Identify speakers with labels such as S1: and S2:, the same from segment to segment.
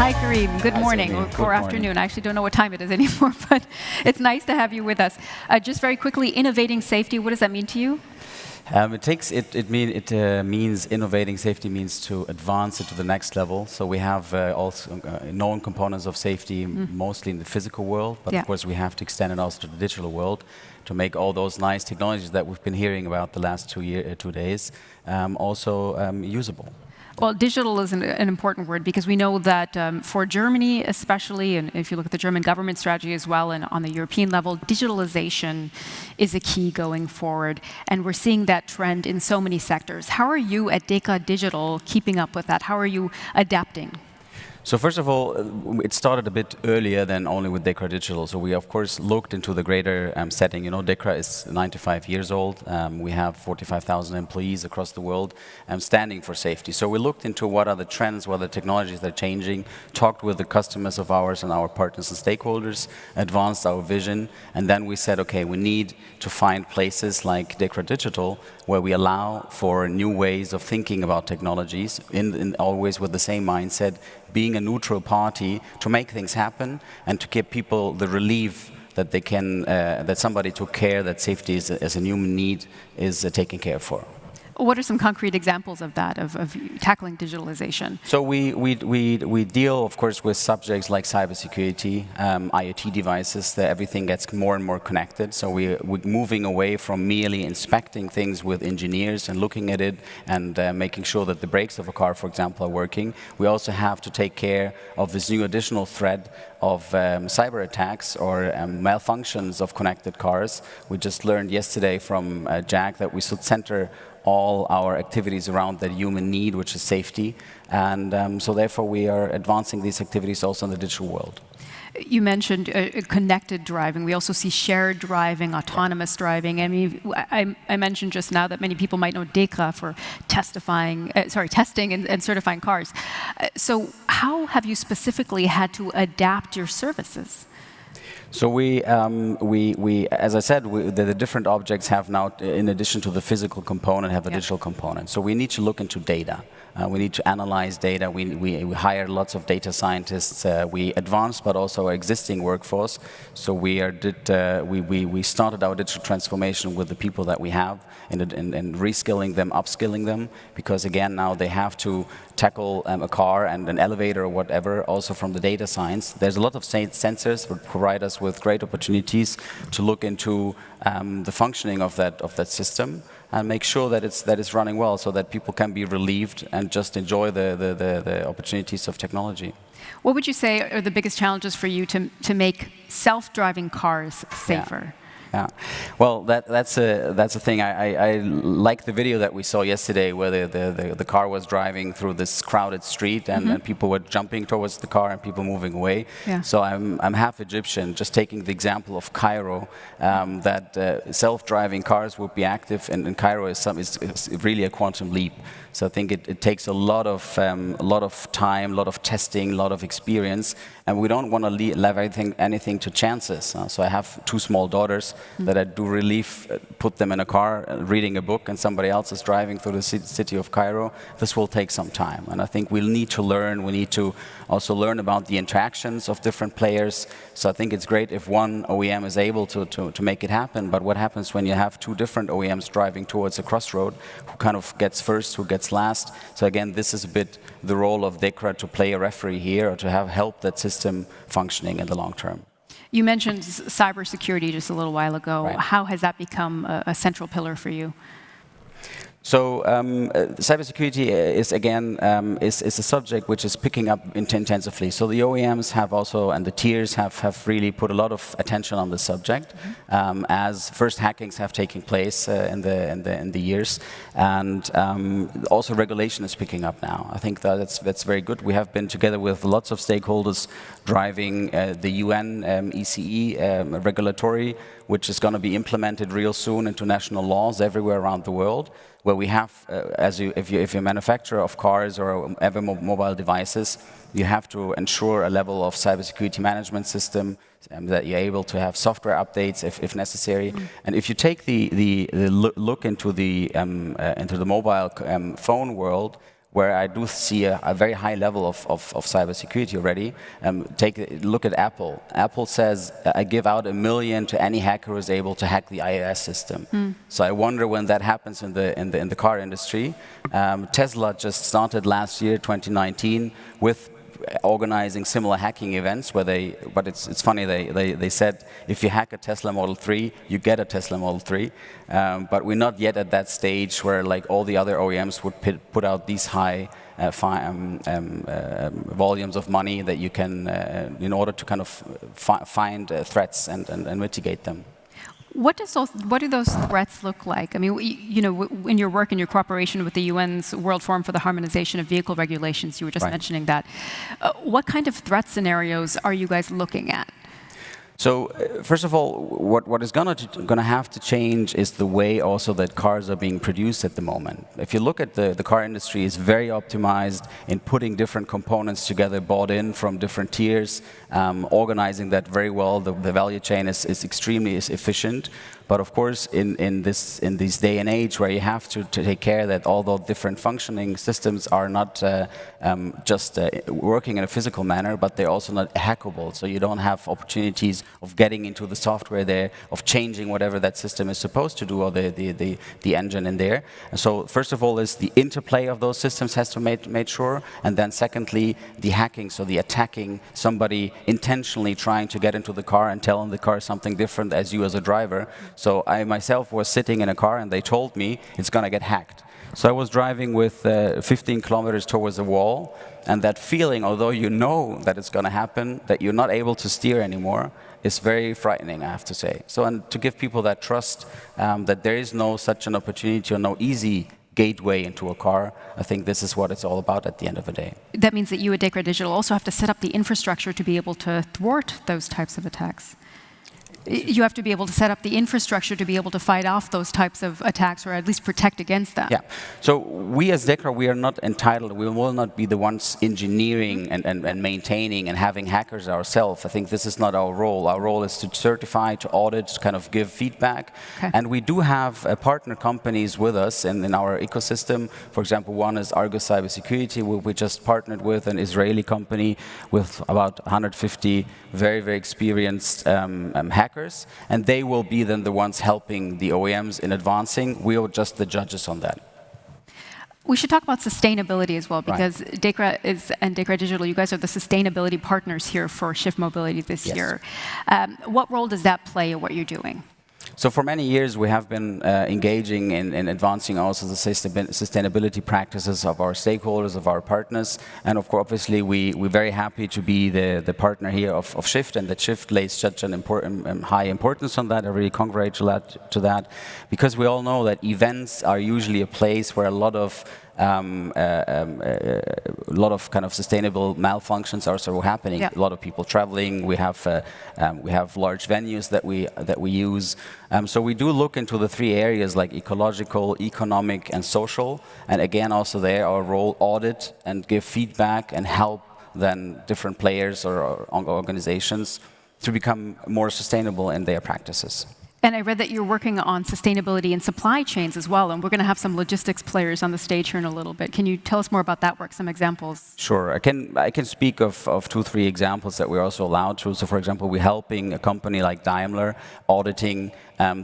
S1: Hi, Kerim. Good morning or afternoon. I actually don't know what time it is anymore, but it's nice to have you with us. Just very quickly, innovating safety, what does that mean to you?
S2: It means innovating safety means to advance it to the next level. So we have also known components of safety, mostly in the physical world, but of course we have to extend it also to the digital world to make all those nice technologies that we've been hearing about the last 2 days also usable.
S1: Well, digital is an important word because we know that for Germany especially, and if you look at the German government strategy as well, and on the European level, digitalization is a key going forward. And we're seeing that trend in so many sectors. How are you at DEKRA Digital keeping up with that? How are you adapting?
S2: So first of all, it started a bit earlier than only with DEKRA Digital. So we, of course, looked into the greater setting. You know, DEKRA is 95 years old. We have 45,000 employees across the world standing for safety. So we looked into what are the trends, what are the technologies that are changing, talked with the customers of ours and our partners and stakeholders, advanced our vision, and then we said, okay, we need to find places like DEKRA Digital where we allow for new ways of thinking about technologies, always with the same mindset, being a neutral party to make things happen and to give people the relief that they can, that somebody took care that safety as a human need is taken care for.
S1: What are some concrete examples of that, of tackling digitalization?
S2: So we deal, of course, with subjects like cybersecurity, IoT devices, that everything gets more and more connected. So we're moving away from merely inspecting things with engineers and looking at it and making sure that the brakes of a car, for example, are working. We also have to take care of this new additional threat of cyber attacks or malfunctions of connected cars. We just learned yesterday from Jack that we should center all our activities around that human need, which is safety. And so therefore we are advancing these activities also in the digital world.
S1: You mentioned connected driving. We also see shared driving, autonomous driving. I mean, I mentioned just now that many people might know DEKRA for testing and certifying cars. So how have you specifically had to adapt your services?
S2: So as I said, the different objects have now, in addition to the physical component, have a digital component. So we need to look into data. We need to analyze data. We hire lots of data scientists. We advanced, but also our existing workforce. So we started our digital transformation with the people that we have and reskilling them, upskilling them, because again, now they have to tackle a car and an elevator or whatever, also from the data science. There's a lot of sensors that provide us with great opportunities to look into the functioning of that system and make sure that it's running well so that people can be relieved and just enjoy the opportunities of technology.
S1: What would you say are the biggest challenges for you to make self-driving cars safer?
S2: Yeah, well, that's a thing. I like the video that we saw yesterday where the car was driving through this crowded street and people were jumping towards the car and people moving away. Yeah. So I'm half Egyptian. Just taking the example of Cairo, that self-driving cars would be active in Cairo is really a quantum leap. So I think it takes a lot of time, a lot of testing, a lot of experience, and we don't want to leave anything to chances. So I have 2 small daughters that I do relief, put them in a car, reading a book, and somebody else is driving through the city of Cairo. This will take some time, and I think we'll need to learn. We need to also learn about the interactions of different players. So I think it's great if one OEM is able to make it happen, but what happens when you have 2 different OEMs driving towards a crossroad? Who kind of gets first, who gets last? So again, this is a bit the role of DEKRA to play a referee here or to have help that system functioning in the long term.
S1: You mentioned cybersecurity just a little while ago. Right. How has that become a central pillar for you?
S2: So cybersecurity is again is a subject which is picking up intensively. So the OEMs have also, and the tiers have really put a lot of attention on the subject, as first hackings have taken place in the years, and also regulation is picking up now. I think that's very good. We have been together with lots of stakeholders driving the UN ECE regulatory, which is going to be implemented real soon into national laws everywhere around the world, where we have, if you're a manufacturer of cars or ever mobile devices, you have to ensure a level of cybersecurity management system, that you're able to have software updates if necessary. And if you take the look into the mobile phone world, where I do see a very high level of cybersecurity already. Take a look at Apple. Apple says, I give out $1 million to any hacker who is able to hack the iOS system. So I wonder when that happens in the car industry. Tesla just started last year, 2019, with organizing similar hacking events but it's funny, they said if you hack a Tesla Model 3, you get a Tesla Model 3. But we're not yet at that stage where like all the other OEMs would put out these high volumes of money that you can, in order to kind of find threats and mitigate them.
S1: What do those threats look like? I mean, you know, in your work and your cooperation with the UN's World Forum for the Harmonization of Vehicle Regulations, you were just mentioning that. What kind of threat scenarios are you guys looking at?
S2: So first of all, what is going to have to change is the way also that cars are being produced at the moment. If you look at the car industry, is very optimized in putting different components together, bought in from different tiers, organizing that very well. The value chain is extremely efficient. But of course, in this day and age where you have to take care that all the different functioning systems are not just working in a physical manner, but they're also not hackable. So you don't have opportunities of getting into the software there, of changing whatever that system is supposed to do, or the engine in there. And so first of all is the interplay of those systems has to be made sure. And then secondly, the hacking, so the attacking somebody intentionally trying to get into the car and telling the car something different as you as a driver. So I myself was sitting in a car and they told me it's going to get hacked. So I was driving with 15 kilometers towards the wall, and that feeling, although you know that it's going to happen, that you're not able to steer anymore, is very frightening, I have to say. So, and to give people that trust that there is no such an opportunity or no easy gateway into a car, I think this is what it's all about at the end of the day.
S1: That means that you at Dekra Digital also have to set up the infrastructure to be able to thwart those types of attacks. You have to be able to set up the infrastructure to be able to fight off those types of attacks, or at least protect against them.
S2: Yeah. So we as Dekra, we are not entitled, we will not be the ones engineering and maintaining and having hackers ourselves. I think this is not our role. Our role is to certify, to audit, to kind of give feedback. Okay. And we do have partner companies with us in our ecosystem. For example, one is Argus Cybersecurity, where we just partnered with an Israeli company with about 150 very, very experienced hackers, and they will be then the ones helping the OEMs in advancing. We are just the judges on that.
S1: We should talk about sustainability as well, because Dekra and Dekra Digital, you guys are the sustainability partners here for Shift Mobility this year. What role does that play in what you're doing?
S2: So for many years, we have been engaging in advancing also the sustainability practices of our stakeholders, of our partners. And of course, obviously, we're very happy to be the partner here of Shift, and that Shift lays such an important, high importance on that. I really congratulate to that, because we all know that events are usually a place where a lot of kind of sustainable malfunctions are sort of happening. A lot of people traveling. We have large venues that we use. So we do look into the three areas like ecological, economic, and social. And again, also there, our role audit and give feedback and help then different players or organizations to become more sustainable in their practices.
S1: And I read that you're working on sustainability in supply chains as well, and we're going to have some logistics players on the stage here in a little bit. Can you tell us more about that work, some examples?
S2: Sure. I can speak of 2-3 examples that we're also allowed to. So for example, we're helping a company like Daimler auditing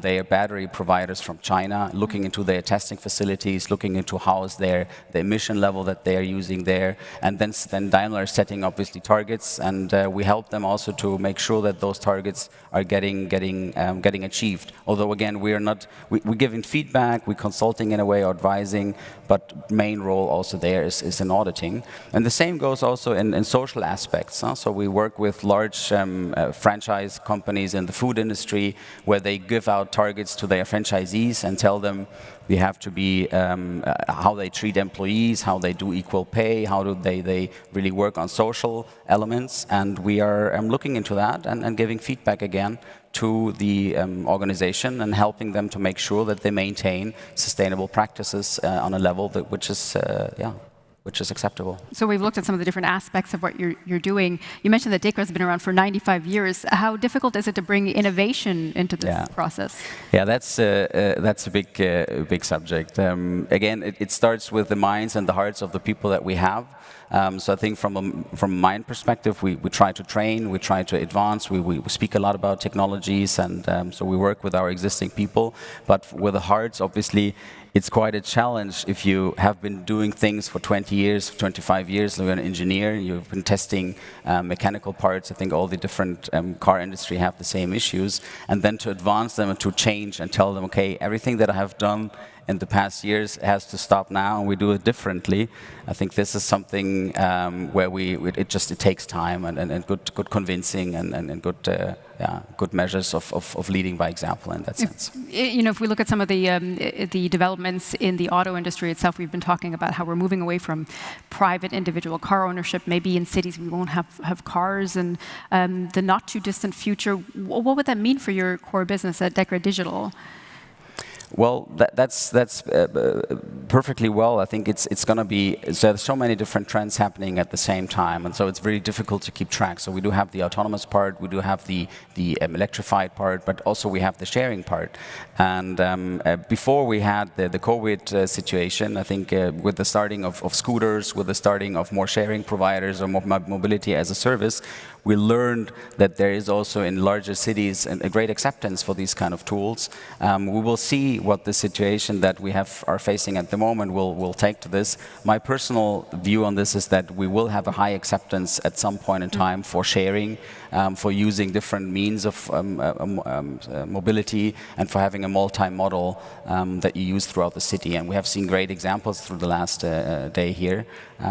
S2: their battery providers from China, looking into their testing facilities, looking into how is the emission level that they're using there. And then Daimler is setting obviously targets, and we help them also to make sure that those targets are getting achieved. Although again, we're giving feedback, we're consulting in a way, or advising, but main role also there is in auditing. And the same goes also in social aspects. So we work with large franchise companies in the food industry, where they give out targets to their franchisees and tell them we have to be how they treat employees, how they do equal pay, how do they really work on social elements. And we are looking into that and giving feedback again to the organization and helping them to make sure that they maintain sustainable practices on a level which which is acceptable.
S1: So we've looked at some of the different aspects of what you're doing. You mentioned that DECRA has been around for 95 years. How difficult is it to bring innovation into this process?
S2: Yeah, that's a big subject. Again, it starts with the minds and the hearts of the people that we have. So I think from a mind perspective, we try to train, we try to advance, we speak a lot about technologies, and so we work with our existing people. But with the hearts, obviously, it's quite a challenge if you have been doing things for 20 years, 25 years, you're an engineer, you've been testing mechanical parts. I think all the different car industry have the same issues. And then to advance them and to change and tell them, okay, everything that I have done in the past years has to stop now, and we do it differently. I think this is something where it takes time and good convincing and good measures of leading by example in that sense.
S1: If we look at some of the developments in the auto industry itself, we've been talking about how we're moving away from private individual car ownership. Maybe in cities we won't have cars, and the not too distant future. What would that mean for your core business at DECRA Digital?
S2: Well, that's perfectly well. I think it's going to be, so there's so many different trends happening at the same time, and so it's very difficult to keep track. So we do have the autonomous part, we do have the electrified part, but also we have the sharing part. And before we had the COVID situation, I think with the starting of scooters, with the starting of more sharing providers or more mobility as a service, we learned that there is also in larger cities a great acceptance for these kind of tools. We will see what the situation that we are facing at the moment will take to this. My personal view on this is that we will have a high acceptance at some point in time for sharing, for using different means of mobility, and for having a multi-model that you use throughout the city. And we have seen great examples through the last day here.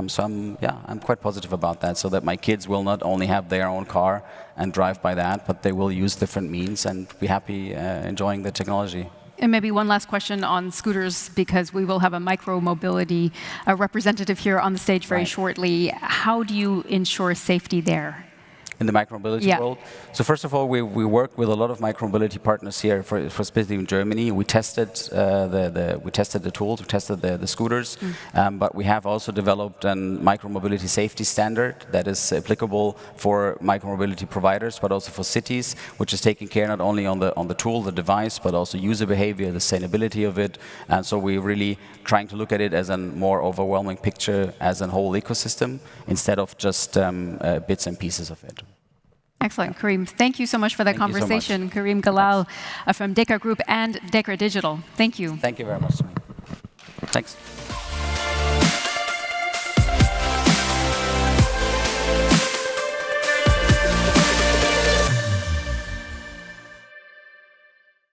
S2: So I'm quite positive about that, so that my kids will not only have their own car and drive by that, but they will use different means and be happy enjoying the technology.
S1: And maybe one last question on scooters, because we will have a micro-mobility representative here on the stage very shortly. How do you ensure safety there?
S2: In the micromobility world? So first of all, we work with a lot of micromobility partners here, for specifically in Germany. We tested the tools, we tested the scooters, but we have also developed a micromobility safety standard that is applicable for micromobility providers, but also for cities, which is taking care not only on the tool, the device, but also user behavior, the sustainability of it. And so we're really trying to look at it as a more overwhelming picture, as a whole ecosystem, instead of just bits and pieces of it.
S1: Excellent, Kerim. Thank you so much for that conversation. So Kerim Galal from DECRA Group and DECRA Digital. Thank you.
S2: Thank you very much. Thanks.